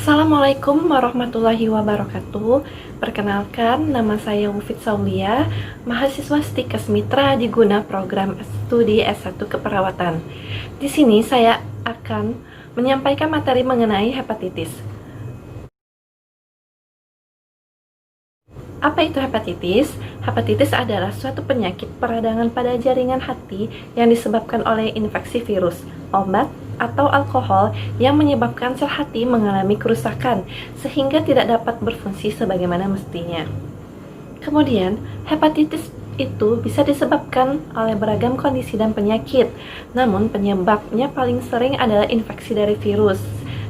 Assalamualaikum warahmatullahi wabarakatuh. Perkenalkan, nama saya Wufid Saulia, mahasiswa Stikes Mitra di Guna Program Studi S1 Keperawatan. Di sini saya akan menyampaikan materi mengenai hepatitis. Apa itu hepatitis? Hepatitis adalah suatu penyakit peradangan pada jaringan hati yang disebabkan oleh infeksi virus, obat, atau alkohol yang menyebabkan sel hati mengalami kerusakan sehingga tidak dapat berfungsi sebagaimana mestinya. Kemudian, hepatitis itu bisa disebabkan oleh beragam kondisi dan penyakit, namun penyebabnya paling sering adalah infeksi dari virus,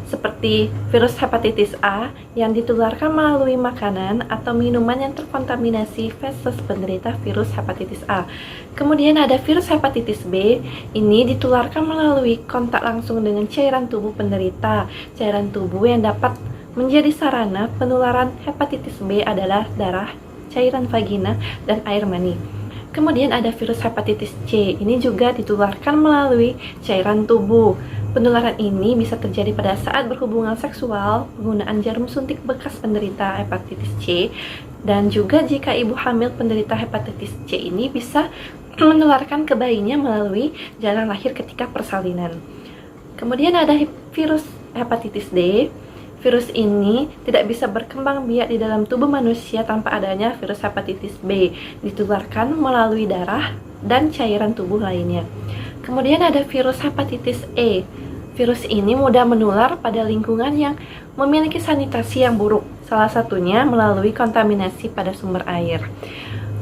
seperti virus hepatitis A yang ditularkan melalui makanan atau minuman yang terkontaminasi feses penderita virus hepatitis A. Kemudian ada virus hepatitis B, ini ditularkan melalui kontak langsung dengan cairan tubuh penderita. Cairan tubuh yang dapat menjadi sarana penularan hepatitis B adalah darah, cairan vagina, dan air mani. Kemudian ada virus hepatitis C, ini juga ditularkan melalui cairan tubuh. Penularan ini bisa terjadi pada saat berhubungan seksual, penggunaan jarum suntik bekas penderita hepatitis C, dan juga jika ibu hamil penderita hepatitis C ini bisa menularkan ke bayinya melalui jalan lahir ketika persalinan. Kemudian ada virus hepatitis D. Virus ini tidak bisa berkembang biak di dalam tubuh manusia tanpa adanya virus hepatitis B, ditularkan melalui darah dan cairan tubuh lainnya. Kemudian ada virus hepatitis E. Virus ini mudah menular pada lingkungan yang memiliki sanitasi yang buruk, salah satunya melalui kontaminasi pada sumber air.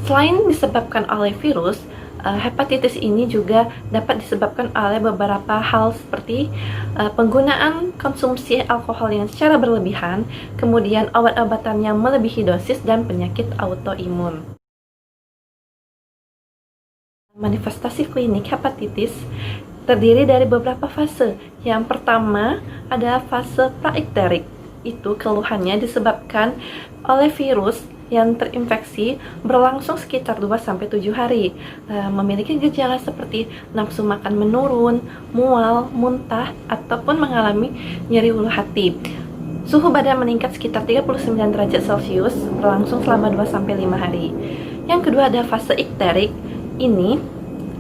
Selain disebabkan oleh virus, hepatitis ini juga dapat disebabkan oleh beberapa hal seperti penggunaan konsumsi alkohol yang secara berlebihan, kemudian obat-obatan yang melebihi dosis, dan penyakit autoimun. Manifestasi klinik hepatitis terdiri dari beberapa fase. Yang pertama adalah fase praikterik. Itu keluhannya disebabkan oleh virus yang terinfeksi berlangsung sekitar 2-7 hari. Memiliki gejala seperti nafsu makan menurun, mual, muntah, ataupun mengalami nyeri ulu hati. Suhu badan meningkat sekitar 39 derajat Celcius berlangsung selama 2-5 hari. Yang kedua ada fase ikterik. Ini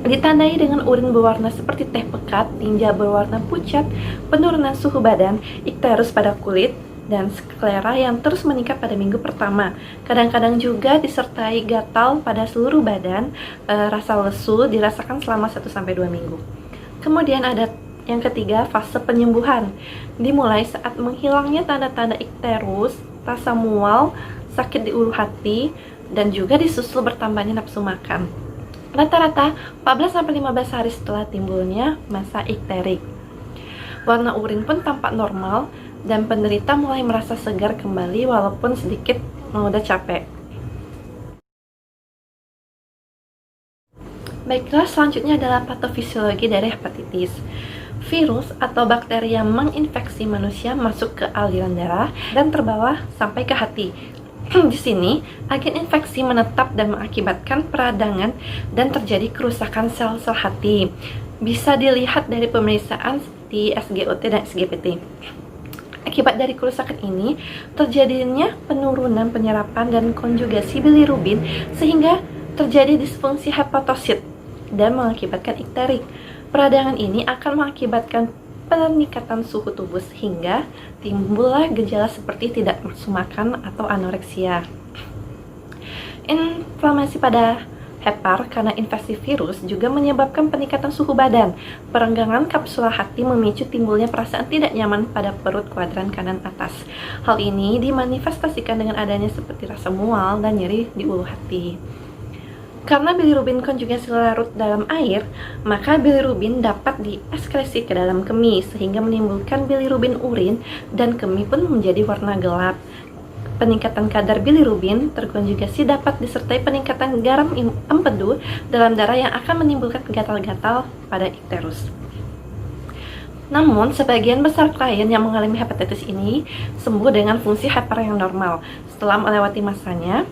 ditandai dengan urin berwarna seperti teh pekat, tinja berwarna pucat, penurunan suhu badan, ikterus pada kulit, dan sklera yang terus meningkat pada minggu pertama. Kadang-kadang juga disertai gatal pada seluruh badan, rasa lesu dirasakan selama 1-2 minggu. Kemudian ada yang ketiga, fase penyembuhan. Dimulai saat menghilangnya tanda-tanda ikterus, rasa mual, sakit di ulu hati, dan juga disusul bertambahnya nafsu makan. Rata-rata 14-15 hari setelah timbulnya masa ikterik. Warna urin pun tampak normal dan penderita mulai merasa segar kembali walaupun sedikit mudah capek. Baiklah, selanjutnya adalah patofisiologi dari hepatitis. Virus atau bakteri yang menginfeksi manusia masuk ke aliran darah dan terbawa sampai ke hati. Di sini, agen infeksi menetap dan mengakibatkan peradangan dan terjadi kerusakan sel-sel hati. Bisa dilihat dari pemeriksaan di SGOT dan SGPT. Akibat dari kerusakan ini, terjadinya penurunan penyerapan dan konjugasi bilirubin sehingga terjadi disfungsi hepatosit dan mengakibatkan ikterik. Peradangan ini akan mengakibatkan peningkatan suhu tubuh sehingga timbullah gejala seperti tidak nafsu makan atau anoreksia. Inflamasi pada hepar karena infeksi virus juga menyebabkan peningkatan suhu badan. Perenggangan kapsula hati memicu timbulnya perasaan tidak nyaman pada perut kuadran kanan atas. Hal ini dimanifestasikan dengan adanya seperti rasa mual dan nyeri di ulu hati. Karena bilirubin konjugasi larut dalam air, maka bilirubin dapat dieskresi ke dalam kemih sehingga menimbulkan bilirubin urin dan kemih pun menjadi warna gelap. Peningkatan kadar bilirubin terkonjugasi dapat disertai peningkatan garam empedu dalam darah yang akan menimbulkan gatal-gatal pada ikterus. Namun, sebagian besar klien yang mengalami hepatitis ini sembuh dengan fungsi hepar yang normal. Setelah melewati masanya,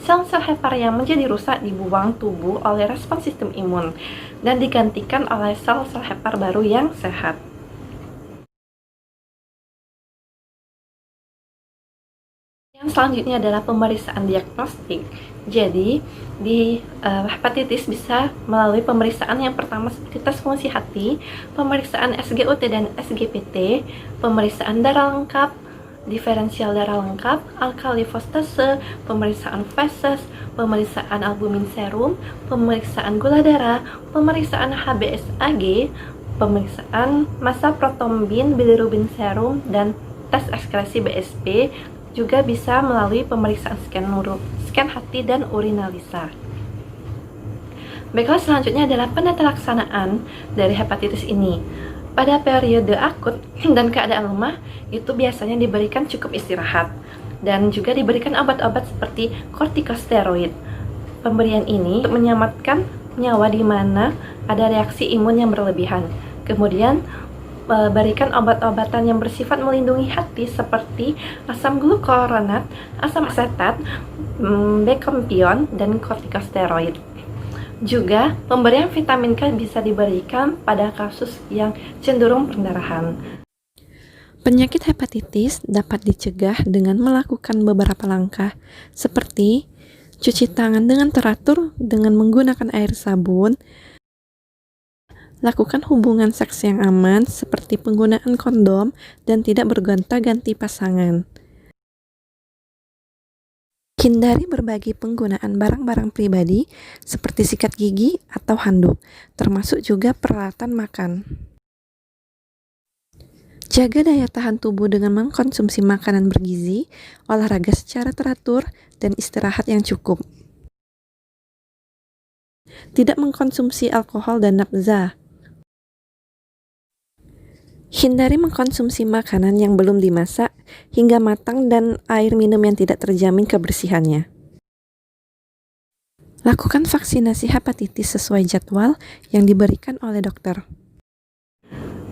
sel-sel hepar yang menjadi rusak dibuang tubuh oleh respon sistem imun dan digantikan oleh sel-sel hepar baru yang sehat. selanjutnya adalah pemeriksaan diagnostik. Jadi, di hepatitis bisa melalui pemeriksaan yang pertama seperti tes fungsi hati, pemeriksaan SGOT dan SGPT, pemeriksaan darah lengkap, diferensial darah lengkap, alkalifostase, pemeriksaan feses, pemeriksaan albumin serum, pemeriksaan gula darah, pemeriksaan HbSAg, pemeriksaan massa protombin bilirubin serum, dan tes ekskresi BSP. Juga bisa melalui pemeriksaan scan hati dan urinalisa. Baiklah, selanjutnya adalah penata laksanaan dari hepatitis ini. Pada periode akut dan keadaan lemah, itu biasanya diberikan cukup istirahat dan juga diberikan obat-obat seperti kortikosteroid. Pemberian ini untuk menyelamatkan nyawa di mana ada reaksi imun yang berlebihan. Kemudian berikan obat-obatan yang bersifat melindungi hati seperti asam glukuronat, asam asetat, bekompion, dan kortikosteroid. Juga pemberian vitamin K bisa diberikan pada kasus yang cenderung perdarahan. Penyakit hepatitis dapat dicegah dengan melakukan beberapa langkah seperti cuci tangan dengan teratur dengan menggunakan air sabun, lakukan hubungan seks yang aman seperti penggunaan kondom dan tidak bergonta-ganti pasangan. Hindari berbagi penggunaan barang-barang pribadi seperti sikat gigi atau handuk, termasuk juga peralatan makan. Jaga daya tahan tubuh dengan mengkonsumsi makanan bergizi, olahraga secara teratur, dan istirahat yang cukup. Tidak mengkonsumsi alkohol dan nafza. Hindari mengkonsumsi makanan yang belum dimasak hingga matang dan air minum yang tidak terjamin kebersihannya. Lakukan vaksinasi hepatitis sesuai jadwal yang diberikan oleh dokter.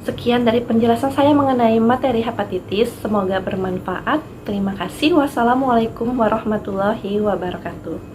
Sekian dari penjelasan saya mengenai materi hepatitis. Semoga bermanfaat. Terima kasih. Wassalamualaikum warahmatullahi wabarakatuh.